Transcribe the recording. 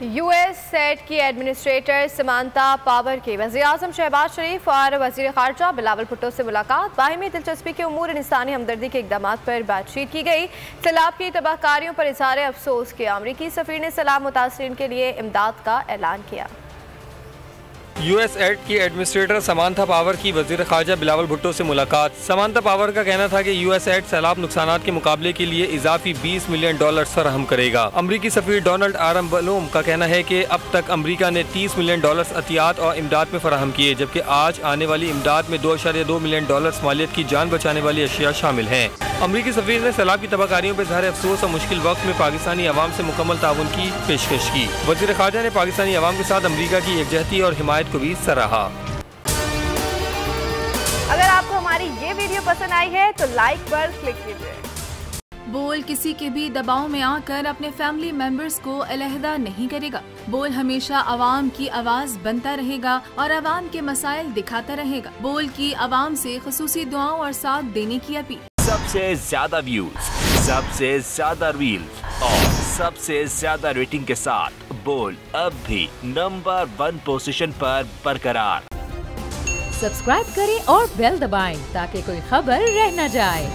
US set की administrator समांता power के वज़ीर-ए-आज़म शहबाज शरीफ और वज़ीर ख़ारजा बिलावल भुट्टो से मुलाकात। बाहिमी दिलचस्पी के उमूर इंसानी हमदर्दी के इक़दाम पर बातचीत की गई। सैलाब की तबाहकारियों पर इज़हार अफसोस किया। अमरीकी सफ़ीर ने सैलाब मुतासरीन के लिए इमदाद का ऐलान किया। यूएस एड की एडमिनिस्ट्रेटर समांता पावर की वज़ीर ख़ारजा बिलावल भुट्टो से मुलाकात। समांता पावर का कहना था कि यूएस एड सैलाब नुकसानात के मुकाबले के लिए इजाफी $20 मिलियन फराहम करेगा। अमरीकी सफ़ीर डोनाल्ड आरम्बलोम का कहना है कि अब तक अमरीका ने $30 मिलियन अतियात और इमदाद में फराहम किए, जबकि आज आने वाली इमदाद में $2.2 मिलियन मालियत की जान बचाने वाली अशिया शामिल हैं। अमरीकी सफ़ीर ने सैलाब की तबाहकारियों पर इज़हार अफसोस और मुश्किल वक्त में पाकिस्तानी अवाम से मुकम्मल ताउन की पेशकश की। वज़ीर ख़ारजा ने पाकिस्तानी अवाम के साथ अमरीका की एकजहती और हिमायत को भी सराहा। अगर आपको हमारी ये वीडियो पसंद आई है तो लाइक पर क्लिक कीजिए। बोल किसी के भी दबाव में आकर अपने फैमिली मेंबर्स को अलहदा नहीं करेगा। बोल हमेशा अवाम की आवाज बनता रहेगा और अवाम के मसाइल दिखाता रहेगा। बोल की अवाम से खुसूसी दुआओं और साथ देने की अपील। सबसे ज्यादा व्यूज, सबसे ज्यादा रील्स और सबसे ज्यादा रेटिंग के साथ बोल अब भी नंबर 1 पोजीशन पर बरकरार। सब्सक्राइब करें और बेल दबाएं ताकि कोई खबर रह न जाए।